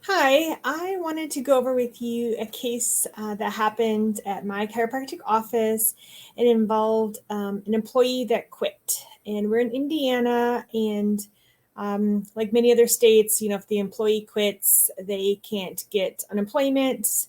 Hi, I wanted to go over with you a case that happened at my chiropractic office. It involved an employee that quit. And we're in Indiana, and like many other states, if the employee quits, they can't get unemployment.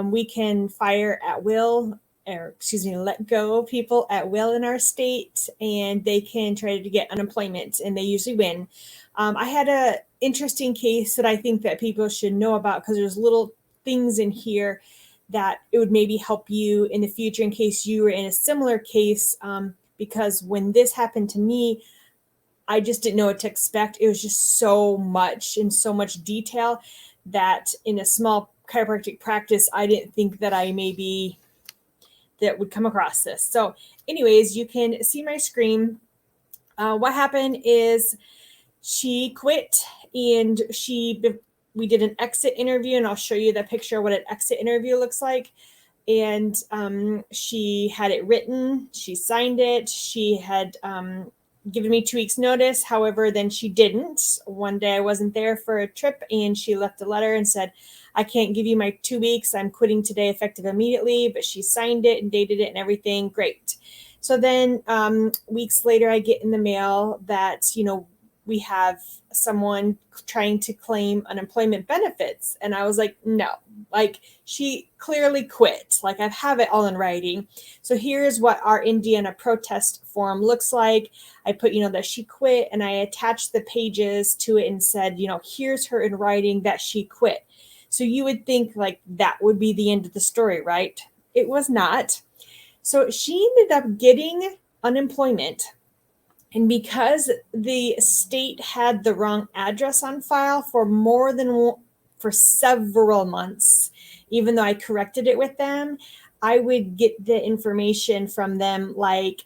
We can fire at will, or excuse me, let go people at will in our state, and they can try to get unemployment, and they usually win. I had a interesting case that I think that people should know about because there's little things in here that it would maybe help you in the future in case you were in a similar case. Because when this happened to me, I just didn't know what to expect. It was just so much in so much detail that in a small chiropractic practice, I didn't think that I maybe that would come across this. So, anyways, you can see my screen. What happened is she quit, and we did an exit interview, and I'll show you the picture of what an exit interview looks like. And she had it written, she signed it, she had given me 2 weeks notice. However, then she didn't. One day I wasn't there for a trip, and she left a letter and said, I can't give you my 2 weeks, I'm quitting today effective immediately. But she signed it and dated it and everything. Great. So then weeks later, I get in the mail that we have someone trying to claim unemployment benefits. And I was like, no, like she clearly quit. Like I have it all in writing. So here's what our Indiana protest form looks like. I put, that she quit, and I attached the pages to it and said, here's her in writing that she quit. So you would think like that would be the end of the story, right? It was not. So she ended up getting unemployment. And because the state had the wrong address on file for several months, even though I corrected it with them, I would get the information from them like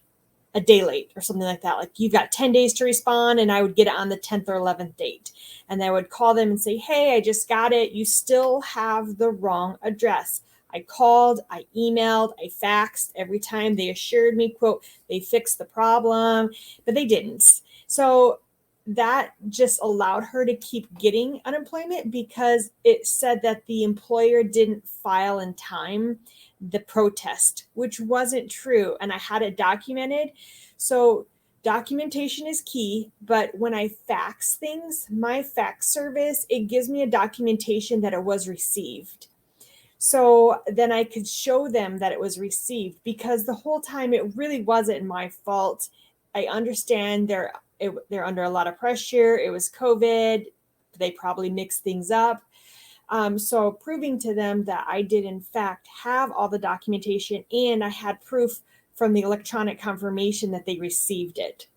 a day late or something like that. Like, you've got 10 days to respond, and I would get it on the 10th or 11th date. And I would call them and say, hey, I just got it. You still have the wrong address. I called, I emailed, I faxed every time. They assured me, quote, they fixed the problem, but they didn't. So that just allowed her to keep getting unemployment because it said that the employer didn't file in time the protest, which wasn't true. And I had it documented. So documentation is key. But when I fax things, my fax service, it gives me a documentation that it was received. So then I could show them that it was received, because the whole time it really wasn't my fault. I understand they're under a lot of pressure. It was COVID. They probably mixed things up. So proving to them that I did in fact have all the documentation, and I had proof from the electronic confirmation that they received it.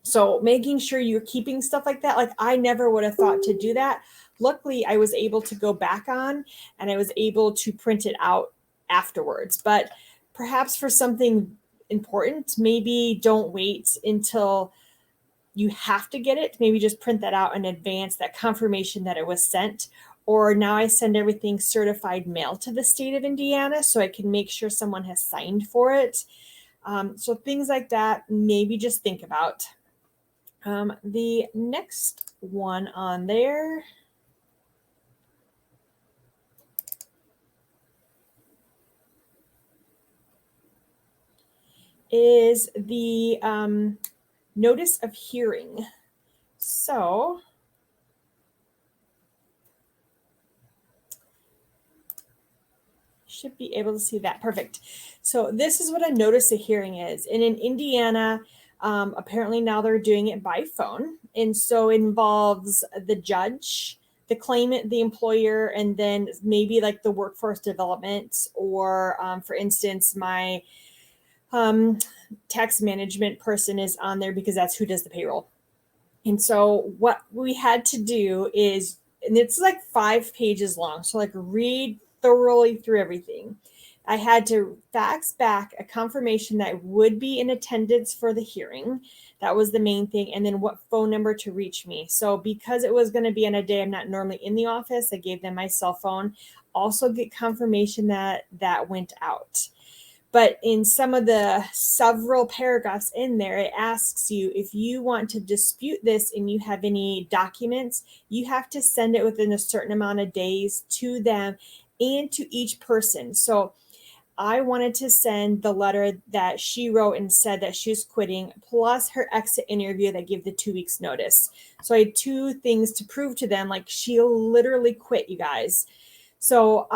So making sure you're keeping stuff like that, like I never would have thought to do that. Luckily, I was able to go back on, and I was able to print it out afterwards. But perhaps for something important, maybe don't wait until you have to get it. Maybe just print that out in advance, that confirmation that it was sent. Or now I send everything certified mail to the state of Indiana, so I can make sure someone has signed for it. So things like that, maybe just think about. The next one on there is the notice of hearing. So should be able to see that. Perfect. So this is what a notice of hearing is. And in Indiana, apparently now they're doing it by phone. And so it involves the judge, the claimant, the employer, and then maybe like the workforce development, or for instance, my tax management person is on there because that's who does the payroll. And so what we had to do is, and it's like 5 pages long, so like read thoroughly through everything. I had to fax back a confirmation that I would be in attendance for the hearing. That was the main thing. And then what phone number to reach me. So because it was going to be on a day I'm not normally in the office, I gave them my cell phone. Also get confirmation that that went out. But in some of the several paragraphs in there, it asks you if you want to dispute this and you have any documents, you have to send it within a certain amount of days to them and to each person. So I wanted to send the letter that she wrote and said that she was quitting, plus her exit interview that gave the 2 weeks notice. So I had two things to prove to them, like she literally quit, you guys. So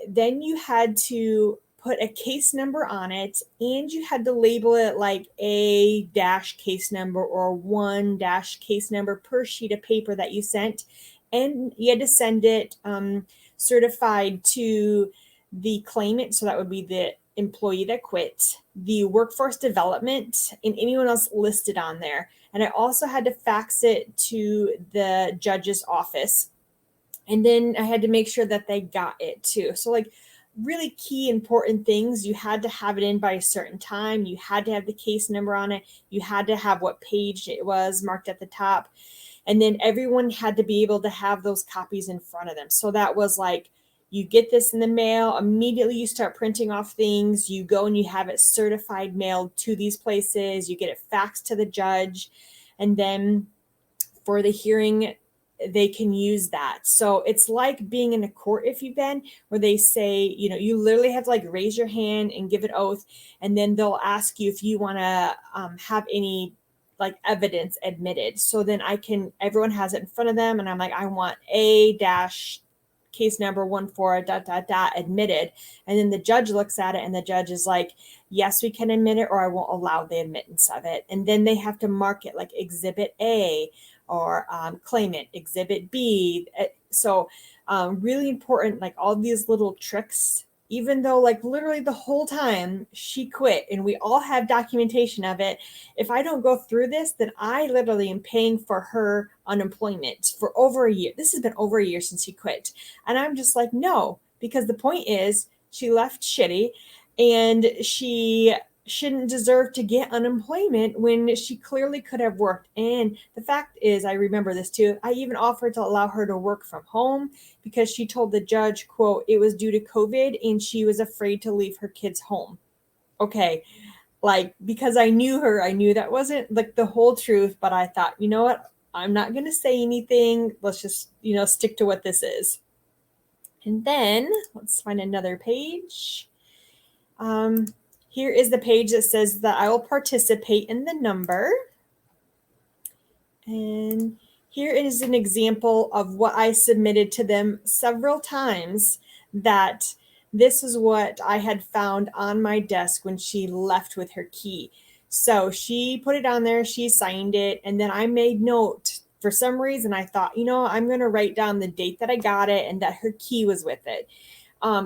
then you had to put a case number on it, and you had to label it like a dash case number or one dash case number per sheet of paper that you sent. And you had to send it certified to the claimant. So that would be the employee that quit, the workforce development, and anyone else listed on there. And I also had to fax it to the judge's office. And then I had to make sure that they got it too. So like really key important things, you had to have it in by a certain time. You had to have the case number on it. You had to have what page it was marked at the top. And then everyone had to be able to have those copies in front of them. So that was like, you get this in the mail, immediately you start printing off things, you go and you have it certified mailed to these places, you get it faxed to the judge, and then for the hearing, they can use that. So it's like being in a court, if you've been, where they say, you literally have to like raise your hand and give an oath, and then they'll ask you if you want to have any like evidence admitted. So then everyone has it in front of them, and I'm like, I want a dash case number 14 ... admitted. And then the judge looks at it, and the judge is like, yes, we can admit it, or I won't allow the admittance of it. And then they have to mark it like exhibit A, or claimant exhibit B. So really important, like all these little tricks, even though like literally the whole time she quit and we all have documentation of it. If I don't go through this, then I literally am paying for her unemployment for over a year. This has been over a year since she quit. And I'm just like, no, because the point is she left shitty, and she shouldn't deserve to get unemployment when she clearly could have worked. And the fact is, I remember this too, I even offered to allow her to work from home because she told the judge, quote, it was due to COVID and she was afraid to leave her kids home. Okay, like, because I knew her, I knew that wasn't like the whole truth, but I thought, you know what, I'm not going to say anything. Let's just, stick to what this is. And then let's find another page. Here is the page that says that I will participate in the number. And here is an example of what I submitted to them several times, that this is what I had found on my desk when she left with her key. So she put it on there, she signed it, and then I made note. For some reason, I thought, I'm going to write down the date that I got it and that her key was with it.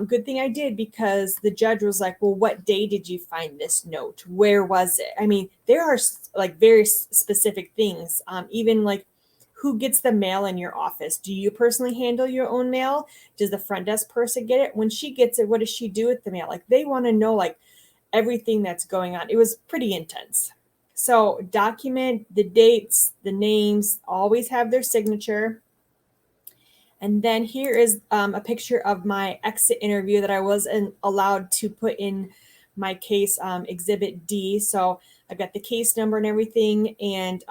Good thing I did, because the judge was like, well, what day did you find this note? Where was it? I mean, there are like very specific things, even like who gets the mail in your office. Do you personally handle your own mail? Does the front desk person get it? When she gets it, what does she do with the mail? Like, they want to know like everything that's going on. It was pretty intense. So document the dates, the names, always have their signature. And then here is a picture of my exit interview that I wasn't allowed to put in my case, exhibit D. So I've got the case number and everything. And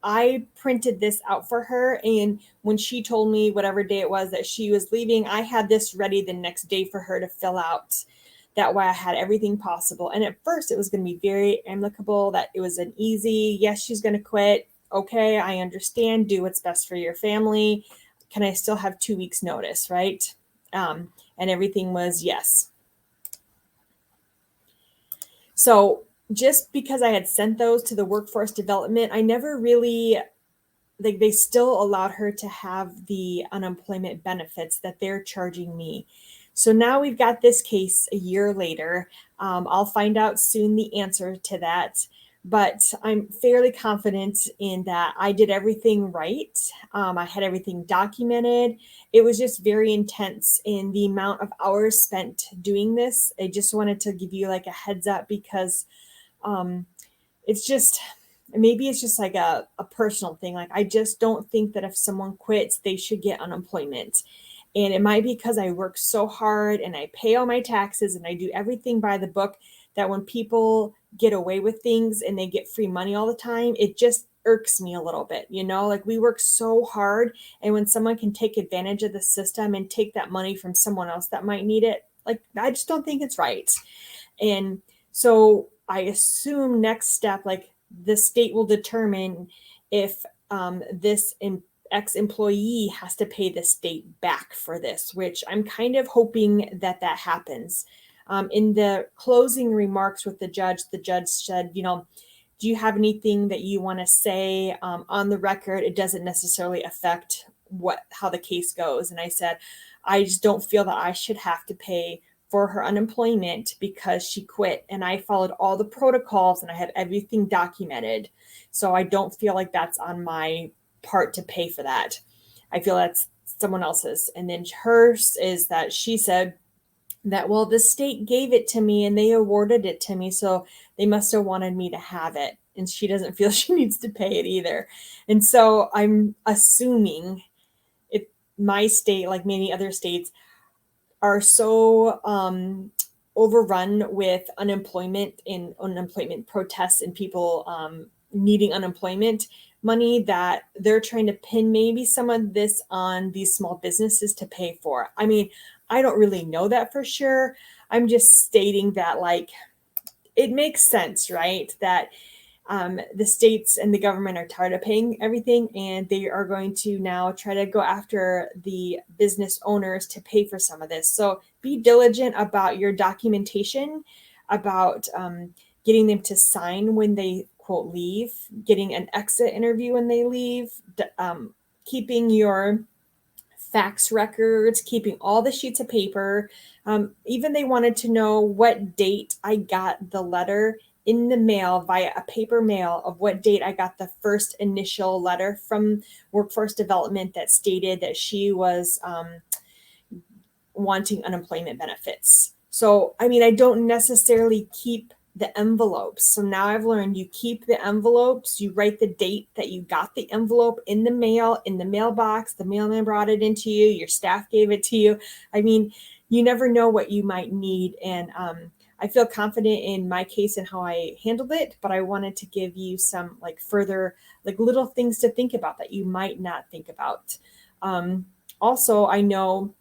I printed this out for her. And when she told me whatever day it was that she was leaving, I had this ready the next day for her to fill out. That way I had everything possible. And at first it was going to be very amicable, that it was an easy, yes, she's going to quit. Okay, I understand. Do what's best for your family. Can I still have 2 weeks notice, right? And everything was yes. So just because I had sent those to the workforce development, I never really, like, they still allowed her to have the unemployment benefits that they're charging me. So now we've got this case a year later. I'll find out soon the answer to that. But I'm fairly confident in that I did everything right. I had everything documented. It was just very intense in the amount of hours spent doing this. I just wanted to give you like a heads up, because it's just, maybe it's just like a personal thing. Like, I just don't think that if someone quits, they should get unemployment. And it might be because I work so hard and I pay all my taxes and I do everything by the book, that when people get away with things and they get free money all the time, it just irks me a little bit, like we work so hard, and when someone can take advantage of the system and take that money from someone else that might need it, like I just don't think it's right. And so I assume next step, like the state will determine if this ex-employee has to pay the state back for this, which I'm kind of hoping that happens. In the closing remarks with the judge said, do you have anything that you want to say on the record? It doesn't necessarily affect how the case goes. And I said, I just don't feel that I should have to pay for her unemployment because she quit, and I followed all the protocols and I have everything documented. So I don't feel like that's on my part to pay for that. I feel that's someone else's. And then hers is that she said that, well, the state gave it to me and they awarded it to me, so they must have wanted me to have it. And she doesn't feel she needs to pay it either. And so I'm assuming if my state, like many other states, are so overrun with unemployment and unemployment protests and people needing unemployment money that they're trying to pin maybe some of this on these small businesses to pay for. I mean, I don't really know that for sure. I'm just stating that, like, it makes sense, right? That the states and the government are tired of paying everything, and they are going to now try to go after the business owners to pay for some of this. So be diligent about your documentation, about getting them to sign when they, quote, leave, getting an exit interview when they leave, keeping your fax records, keeping all the sheets of paper. Even they wanted to know what date I got the letter in the mail via a paper mail, of what date I got the first initial letter from Workforce Development that stated that she was wanting unemployment benefits. So, I mean, I don't necessarily keep the envelopes. So now I've learned you keep the envelopes, you write the date that you got the envelope in the mail, in the mailbox, the mailman brought it into you, your staff gave it to you. I mean, you never know what you might need. And I feel confident in my case and how I handled it, but I wanted to give you some further little things to think about that you might not think about. Also, I know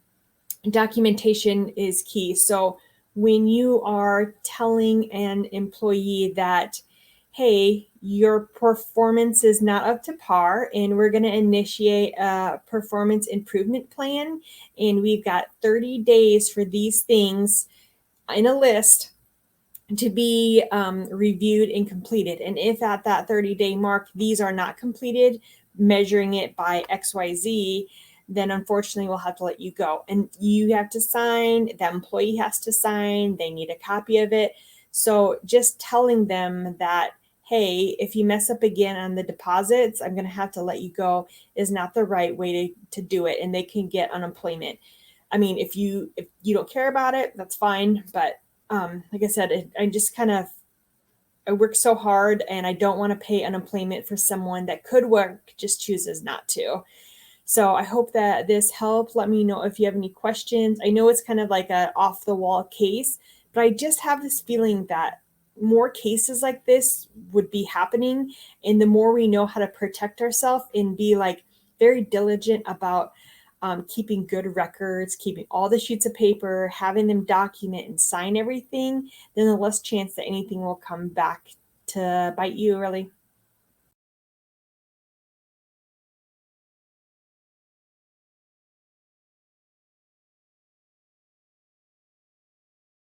documentation is key. So when you are telling an employee that, hey, your performance is not up to par and we're going to initiate a performance improvement plan, and we've got 30 days for these things in a list to be reviewed and completed. And if at that 30-day mark, these are not completed, measuring it by XYZ, then unfortunately we'll have to let you go. And you have to sign, that employee has to sign, they need a copy of it. So just telling them that, hey, if you mess up again on the deposits, I'm going to have to let you go, is not the right way to do it. And they can get unemployment. I mean, if you don't care about it, that's fine. But like I said, I work so hard and I don't want to pay unemployment for someone that could work, just chooses not to. So I hope that this helped. Let me know if you have any questions. I know it's kind of like a off the wall case, but I just have this feeling that more cases like this would be happening. And the more we know how to protect ourselves and be very diligent about keeping good records, keeping all the sheets of paper, having them document and sign everything, then the less chance that anything will come back to bite you, really.